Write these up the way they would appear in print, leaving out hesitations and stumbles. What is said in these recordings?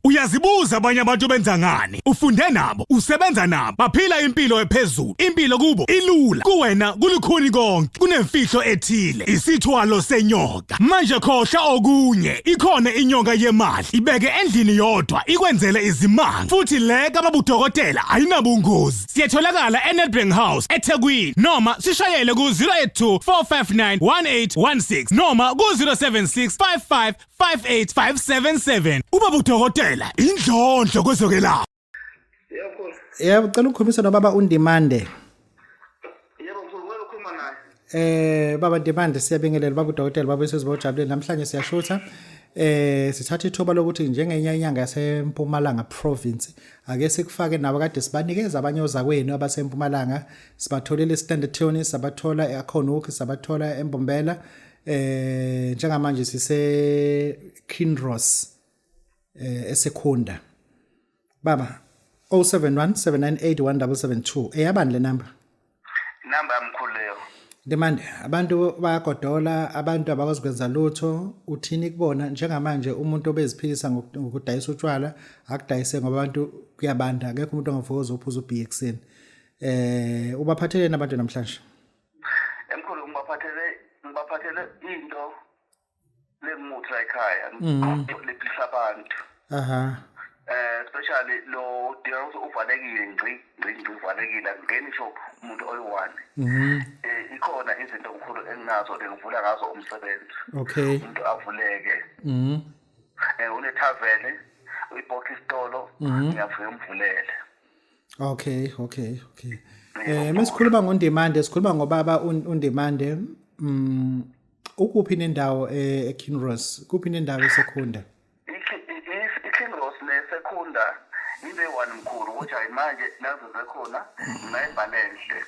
Uyazibuza abanye abantu benza ngani? Ufunde nabo, usebenza nabo, baphila impilo ephezulu. Impilo kubo ilula. Kuwena kulikhuni konke. Kunemfihlo ethile. Isithwalo senyoka. Manje khohla okunye. Ikhona inyoka yemali. Ibeke endlini yodwa ikwenzele izimanga. Futhi le kababudokotela ayinabungozi. Siyatholakala eNedbank House eThekwini noma sishayele ku 082 459 1816 noma ku 076 55 58577. Ubaba udokotela indlondlo kwezokwelapha. Yebo, ucela ukukhombisa nobaba uNdimande. Yebo, ngizokwazi ukukhuluma naye. Baba Ndimande siyabingelela baba udokotela baba sesibojabuleni namhlanje siyashutha. Sithatha ithuba lokuthi njengenye inyanga yaseMpumalanga province ake sikufake nabo kade sibanikeza abanye ozakwenu abaseMpumalanga sibatholele iStandard Tune sabathola eAkhonokhi sabathola eMbombela njengamanje sise Kinross eSekhunda baba 0717981772 eyabani le number Mkhulu leyo. Ndimande abantu bayagodola abantu abakwazi kwenza lutho uthini kubona njengamanje umuntu obeziphilisa ngokudayisa utshwala akudayise ngoba abantu kuyabanda akekho umuntu ongavuka uphuza ubhiya ekseni ubaphathele nabantu namhlanje Mkhulu ngibaphathele into lemuthi la ekhaya lephilisa abantu. aha Especially lo deals uvalekile ngci uvalekile ngeni shop umuntu oyi-one. Ikhona izinto mkhulu enginazo engivula ngazo umsebenzi. okay Umuntu avuleke. Unethavene uyibox isitolo ngiyafika umvulele. okay mesikhuluma ngoNdimande sikhuluma ngobaba uNdimande ukuphi nendawo eKinross kuphi nendawo eSekhunda iKinross neSekhunda ibe one mkhulu ukuthi manje nazo zekhona ngayibhalenhle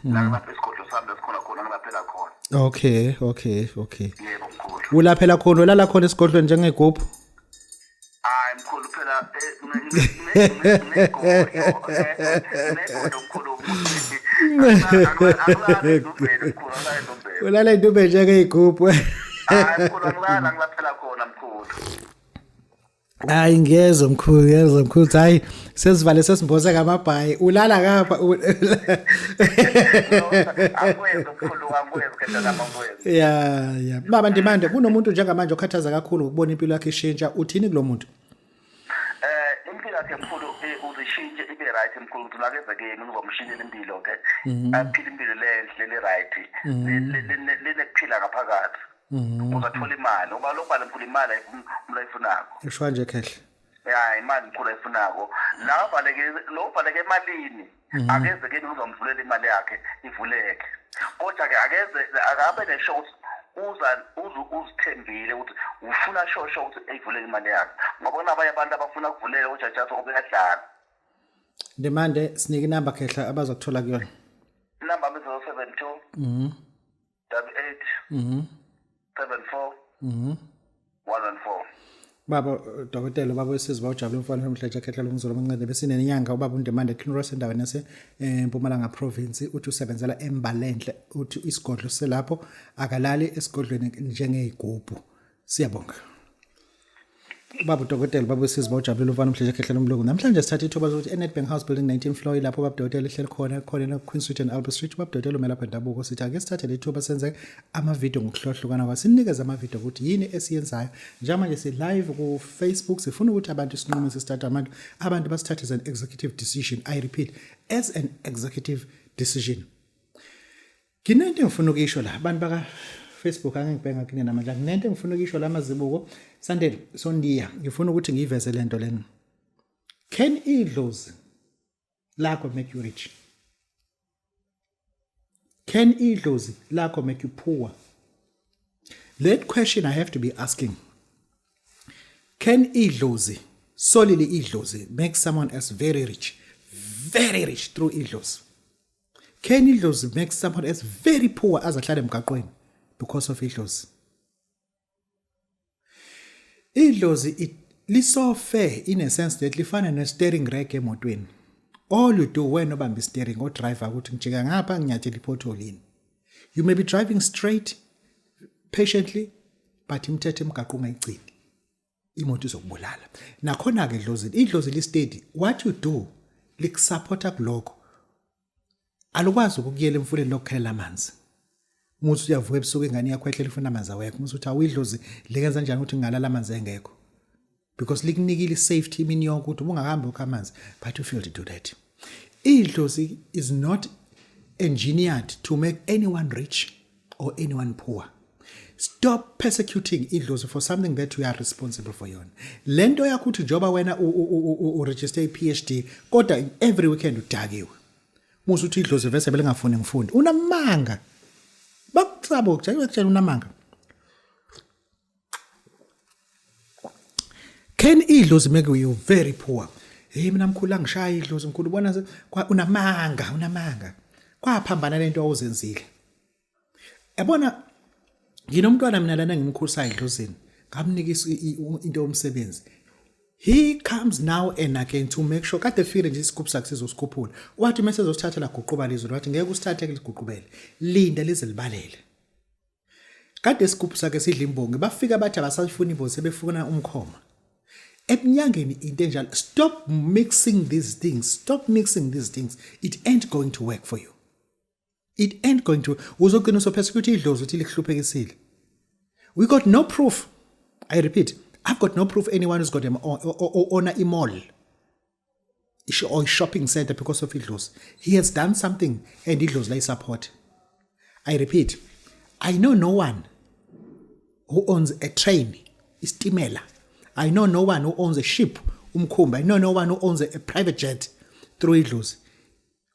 la lapha isigodlo sami esikhona khona ngilaphela khona okay yebo mkhulu ulaphela khona ulala khona esigodlweni njengegubhu hayi mkhulu phela negodo mkhulu ulala indube njengegubhu hayi mkhulu ngilaphela khona mkhulu. hayi ngiyezwa mkhulu hayi sesivale sesimboze ngamabhayi ulala ngapha Angikwenza mkhulu kedwa namangwenza ya baba Ndimande kunomuntu njengamanje okhathaza kakhulu ukubona impilo yakhe ishintsha uthini kulomuntu impilo yakhe mkhulu uzishintshe ibe right mkhulu ukuthi nakezekeni ngizomshintshela impilo ke aphile impilo lenhle le right lenekuphila ngaphakathi uzathola imali ngoba lokubala mkhulu imali ayifunako ushwa nje khehle ya imali mkhulu ayifunako la valeke emalini akezekeni uzomvulela imali yakhe ivuleke kodwa ke akabe ne-short uzithembile ukuthi ufuna shosho ukuthi ayivuleke imali yakhe ngoba kunabanye abantu abafuna kuvulela ujajathi obekadlala. Ndimande sinike inamba khehla abazokuthola kuyona Inamba 072 88 74 114 baba dokotela baba wesizwe bawujabule umfana namhlanje khehla lomzolo omncane besine nenyanga ubaba uNdimande Kinross endaweni yase Mpumalanga province uthi usebenzela eMbalenhle uthi isigodlo selapho akalali esigodlweni njengeyigubhu siyabonga baba udokotela baba wesizwe bawujabule umfana namhlanje khehla lomlungu namhlanje sithatha ithuba ukuthi eNedbank House building 19 floor lapho baba udokotela ehleli khona na Queen Street and Albert Street baba udokotela umela lapha ndabuko sithi ake sithathe le thuba senze ama video ngokuhlohlukana kwasinikeza ama video ukuthi yini esiyenzayo njengamanje si live ku Facebook sifuna ukuthi abantu sinqume sisithatha abantu basithathe as an executive decision I repeat as an executive decision kinento ngifuna ukisho la abantu baka Facebook angibhenga kine namandla nginento ngifuna ukisho la mazibuko Sandile Sondiya ngifuna ukuthi ngiveze lento lena can idlozi lakho make you rich can idlozi lakho make you poor that question I have to be asking can idlozi solely idlozi make someone else very rich through idlozi can idlozi make someone else very poor azahlala emgaqweni because of idlozi idlozi liso fair in a sense that lifana ne steering rack emotweni all you do when obamba steering or driver ukuthi ngijika ngapha nginyathela ipotholini you may be driving straight patiently but imthetho emgaqo ungayigcini imoto izokubulala. Nakhona ke idlozi listate what you do likusupporta kuloko. Alukwazi ukuyela emfuleni lokukhelela amanzi. Musu uyavuka ebusuku ingane yakho ehlele ifuna amanzi awekho. Musu uthi awidlozi likenza kanjani ukuthi ngalala amanzi engekho. Because likunikile safety imini yonke ukuthi ungahambi ukha amanzi, but you fail to do that. Idlozi is not engineered to make anyone rich or anyone poor. Stop persecuting idlozi for something that you are responsible for yona. Lento yakho uthi njoba wena register i-PhD kodwa every weekend udakiwe. Musu uthi idlozi vese belengafuni ngifunde. Unamanga. Bakutsabo ukutshela unamanga. Can idlozi make you very poor? Hey mina mkhulu angishaya idlozi mkhulu ubona unamanga. Kwaphambana lento awuzenzile. Yabona nginomntwana mina lana ngimkhulisa idlozini. Ngamnikisa into yomsebenzi. He comes now and again to make sure kade file nje isigubhu sakhe sizosikuphula. Wathi mase ezosithathela guquba lizwe wathi ngeke usithathe ligugubele. Linda lize libalele. Kade isigubhu sakhe sidla imbongi bafika bathi abasafuna imbozi sebefuna umkhoma. Ebunyangeni into enjalo stop mixing these things. It ain't going to work for you. It ain't going to uzogcina usopersecute idlozi uthi likuhluphekisile. We got no proof. I repeat, I've got no proof anyone who's got them on a mall or a shopping center because of idlozi. He has done something and idlozi lay support. I repeat, I know no one who owns a train, istimela. I know no one who owns a ship, umkhumbi. I know no one who owns a private jet through idlozi.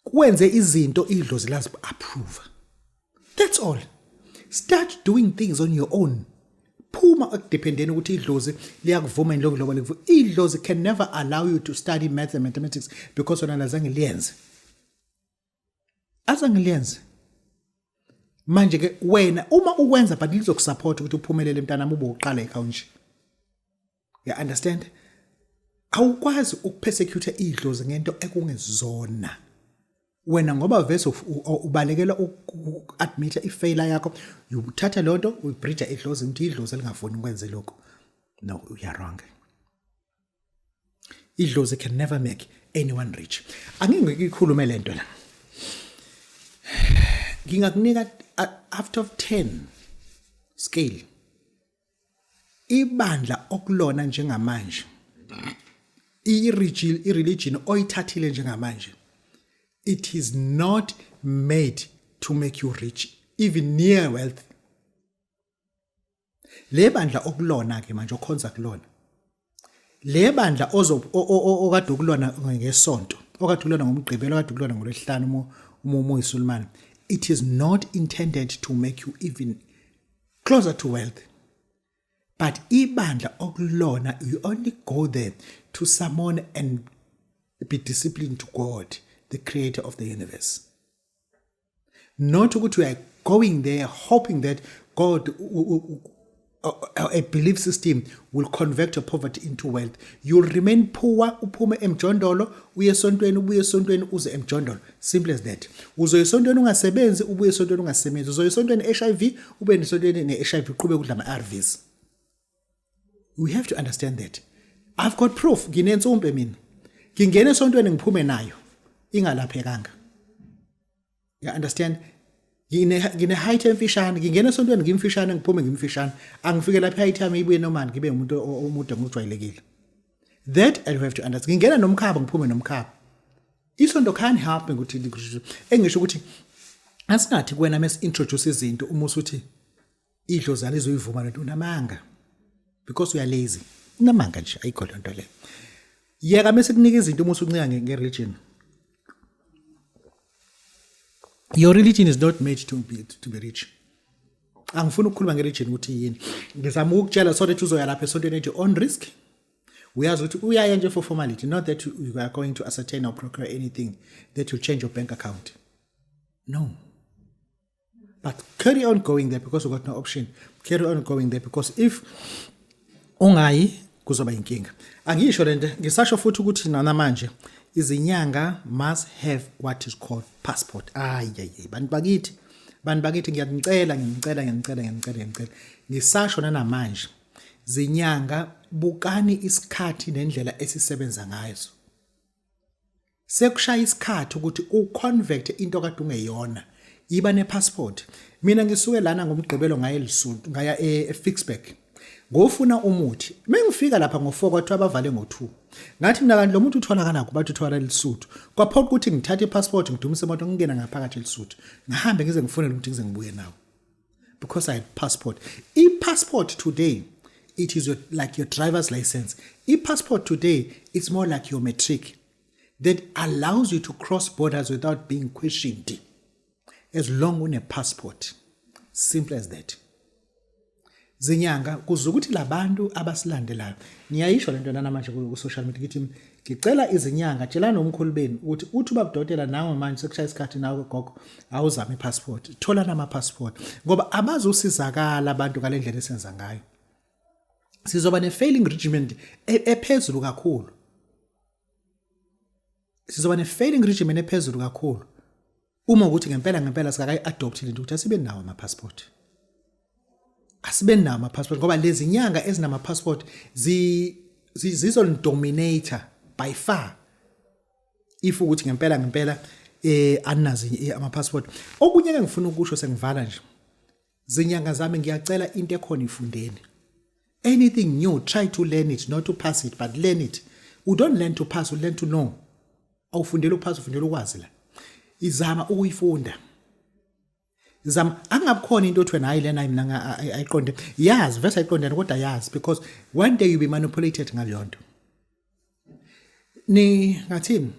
Kwenze izinto idlozi lazi approve. That's all. Start doing things on your own. Phuma akudependeni ukuthi idlozi liyakuvuma lokho likuvuma. Idlozi can never allow you to study math and mathematics because ona lazange liyenze. Azange liyenze. Manje ke wena uma ukwenza but lizokusupport ukuthi uphumelele mntanami ube uqala ekhawunti. You understand? Awukwazi ukupersecute idlozi ngento ekungezona. Wena ngoba vese ubalekela uadmit ifailure yakho, uthatha lonto uyibridge idlozi ukuthi idlozi lingafuni ukwenza lokho. No, you are wrong. Idlozi can never make anyone rich. Angeke ngikhulume lento la. Ngingakunika out of 10 scale. Ibandla okulona njengamanje. I-religion oyithathile njengamanje. It is not made to make you rich, even near wealth. Le bandla okulona ke manje okhonza kulona. Le bandla okade ukulona ngesonto, okade ukulona ngomgqibelo, okade ukulona ngolwesihlanu uyisulumane. It is not intended to make you even closer to wealth. But ibandla okulona, you only go there to summon and be disciplined to God, the creator of the universe. Not ukuthi we are going there hoping that God, a belief system, will convert your poverty into wealth. You'll remain poor, uphume emjondolo, uye esontweni uze emjondolo. Simple as that. Uzoye esontweni ungasebenzi, ubuye esontweni ungasebenzi. Uzoye esontweni HIV, ube esontweni ne-HIV, qhube kudla ama-ARVs. We have to understand that. I've got proof. Nginensumpe mina. Ngingena esontweni ngiphume nayo. Ingalaphekanga. You understand? Ngine height emfishane, ngingena esontweni ngimfishane ngiphume ngimfishane. Angifike lapha i-time ibuye nomani ngibe umuntu omude ngojwayelekile. That I have to understand. Ngingena nomkhaba ngiphume nomkhaba. Isonto can't help me ukuthi engisho ukuthi asingathi kuwena mase introduce izinto uma usuthi idlozi alizoyivuma lento unamanga. Because we are lazy. Unamanga nje ayikho lento le. Yeka mase kunika izinto uma usuncika nge-religion. Your religion is not made to be rich. Angifuni ukukhuluma nge-religion ukuthi yini. Ngizama ukutshela so that uzoya lapha esontweni at your own risk. Uyazi ukuthi uyaya nje for formality, not that you are going to ascertain or procure anything that will change your bank account. No. But carry on going there because you got no option. Carry on going there because if ungayi kuzoba inkinga. Angisho lento ngisasho futhi ukuthi namanje izinyanga must have what is called passport. Bantu bakithi ngiyacela. Ngisasho namanje zinyanga bukani isikhathi nendlela esisebenza ngayo. Sekushaya isikhathi ukuthi uconvert into kade ungeyona. Iba nepassport. Mina ngisuke lana ngomgqibelo ngaya eLesotho, ngaya eFixburg. Ngofuna umuthi. Mengifika lapha ngo4 kwathiwa bavale ngo2. Ngathi mina kanti lo muntu utholakala ku bathi uthola eLesotho. Kwaphoqa ukuthi ngithathe ipassport ngidumise imoto ngingena ngaphakathi eLesotho. Ngahambe ngize ngifonele ukuthi ngize ngibuye nawo. Because I had passport. E-passport today, it is like your driver's license. E-passport today, it's more like your matric that allows you to cross borders without being questioned. As long as a passport. Simple as that. Zinyanga kuzukuthi labantu abasilandelayo. Ngiyayisho lento namanje ku social media ngithi ngicela izinyanga tshela nomkhulu beni ukuthi uthi babudotela nawe manje sekushaya isikhathi nawe gogo awuzame passport. Thola nama passport ngoba abazosizakala abantu kalendlela esenza ngayo. Sizoba ne failing regiment ephezulu kakhulu. Sizoba ne failing regiment ephezulu kakhulu. Uma ukuthi ngempela sikakayi adopt lento ukuthi asibe nawo ama passport. Asibe nawo ama passport ngoba lezi nyanga ezinama passport zizon dominator by far. If ukuthi ngempela anazi ama passport. Okunye ke ngifuna ukusho sengivala nje. Zinyanga zami ngiyacela into ekhona ifundeni. Anything new, try to learn it, not to pass it, but learn it. You don't learn to pass, you learn to know. Awufundela ukupass, ufundela ukwazi la. Izama ukuyifunda. Izama angabukhona into othi wena hayi lena mina ayiqonde. Yazi, vese ayiqonde kodwa yazi because one day you be manipulated ngaleyo nto. Ni ngathini?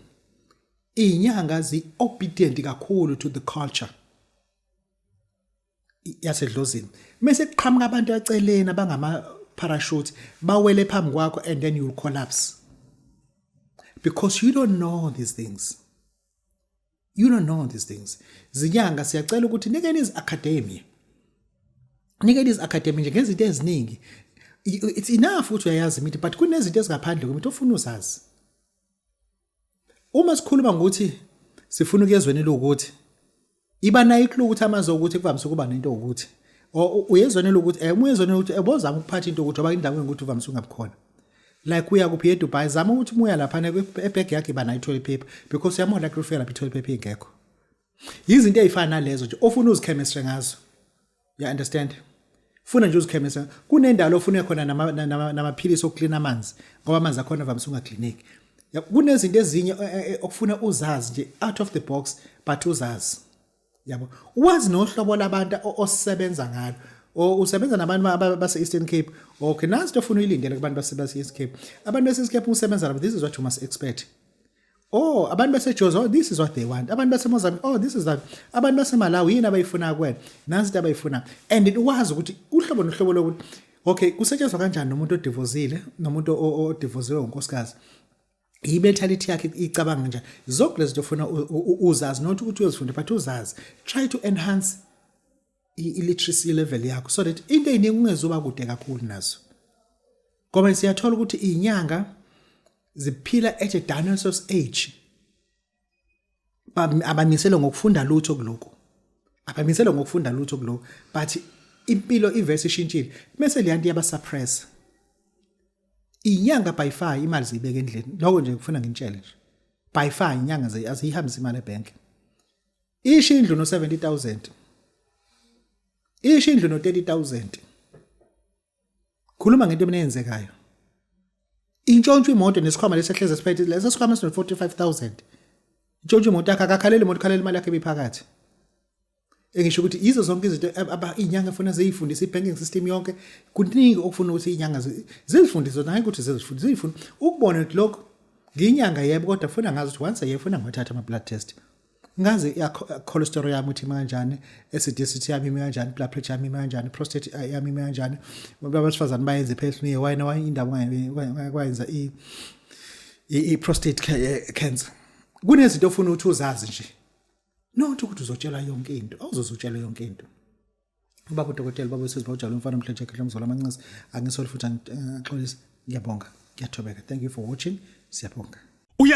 Inyanga zi obedient kakhulu to the culture. Yasedlozini. Mase kuqhamuka abantu aceleni abangama parachute bawele phambi kwakho and then you will collapse. Because you don't know these things. You don't know these things. Zinyanga siyacela ukuthi nikeni iz academy. Nikeni iz academy njengezinto eziningi. It's enough ukuthi uyayazi imithi but kunezinto ezingaphandle kwemithi ofuna uzazi. Uma sikhuluma ngokuthi sifuna ukuyezweni lokuthi iba nayo iklu ukuthi amazo ukuthi kuvamise kuba nento ukuthi uyezweni lokuthi umuyezweni ukuthi ebozama ukuphatha into ukuthi oba indawo ngokuthi uvamise ungabukhona. Like uya kuphi eDubai zama ukuthi umuya lapha ebag yakhe bana toilet paper because yamo like ufela toilet paper ingekho. Izinto ezifana nalezo nje ofuna uzichemistry ngazo. You understand? Funa nje uzichemistry. Kunendalo ofuna khona namaphilisi okuclean amanzi ngoba amanzi akhona vamise ungacleanik. Kunezinto ezinye okufuna uzazi nje out of the box but uzazi. Yabo. Wazi nohlobo labantu osebenza ngalo. O usebenza nabantu base Eastern Cape. Okay, nansi ofuna uyilindele kubantu base East Cape. Abantu base East Cape usebenza labo, this is what you must expect. Oh, abantu base Jozi, oh, this is what they want. Abantu base Mozambique, oh, this is that. Abantu base Malawi yini abayifuna kuwena. Nansi into abayifuna. And it wazi ukuthi uhlobo nohlobo lokuthi okay, kusetshenzwa kanjani nomuntu odivozile, nomuntu odivoziwe unkosikazi. I-mentality yakhe icabanga njani. Zonke lezi ufuna uzazi not ukuthi uyozifunda but uzazi. Try to enhance i-literacy level yakho so that into eyiningi ungezuba kude kakhulu nazo. Ngoba siyathola ukuthi inyanga ziphila at a dinosaur's age. Abamisele ngokufunda lutho kuloko. Abamisele ngokufunda lutho kuloko but impilo ivese ishintshile. Bese liyanti yabasuppress. Inyanga by far imali zibeke endleni. Lokho nje kufuna ngintshele nje. By far inyanga azihambisa imali ebank. Ishindlu no 70,000. Ishindlu no 30,000. Khuluma ngento eminenzekayo. Intshontsho imoto nesikhwama lesehleze siphethe leso sikhwama sino 45,000. Intshontsho imoto yakhe akakhalela imoto khalela imali yakhe ebiphakathi. Engisho ukuthi izo zonke izinto inyanga efuna zeyifundisa ibanking system yonke kuningi okufuna ukuthi inyanga zizifundise naye ukuthi zifuna ukubona ukuthi lokho nginyanga yebo kodwa ufuna ngazi ukuthi once yefuna ngothatha ama blood test. Ngazi cholesterol yami uthi kanjani, acidity yami kanjani, blood pressure yami kanjani, prostate yami kanjani. Abasifazana bayenze personally why indaba ngakwenza prostate cancer. Kunezinto ofuna ukuthi uzazi nje. Not ukuthi uzotshela yonke into. Awuzozutshela yonke into. Ubaba uDokotela baba sesibawujala umfana umhleje ekhaya mzola amancisi angisole futhi ngixolisa. Ngiyabonga. Ngiyathobeka. Thank you for watching. Siyabonga.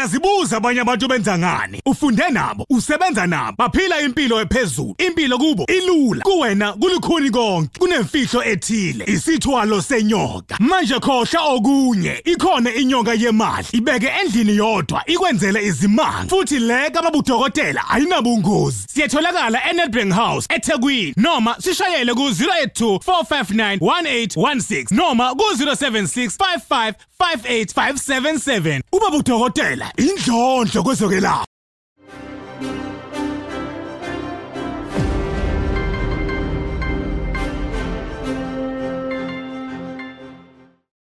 Uyazibuza abanye abantu benza ngani? Ufunde nabo, usebenza nabo, baphila impilo ephezulu. Impilo kubo ilula, kuwena kulikhuni konke, kunemfihlo ethile. Isithwalo senyoka. Manje khohla okunye, ikhona inyoka yemali. Ibeke endlini yodwa, ikwenzele izimanga. Futhi le kababudokotela ayinabungozi. Siyatholakala eNedbank House eThekwini noma sishayele ku 082 459 1816 noma ku 076 55 58577. Ubaba udokotela indlondlo kwezokwelapha.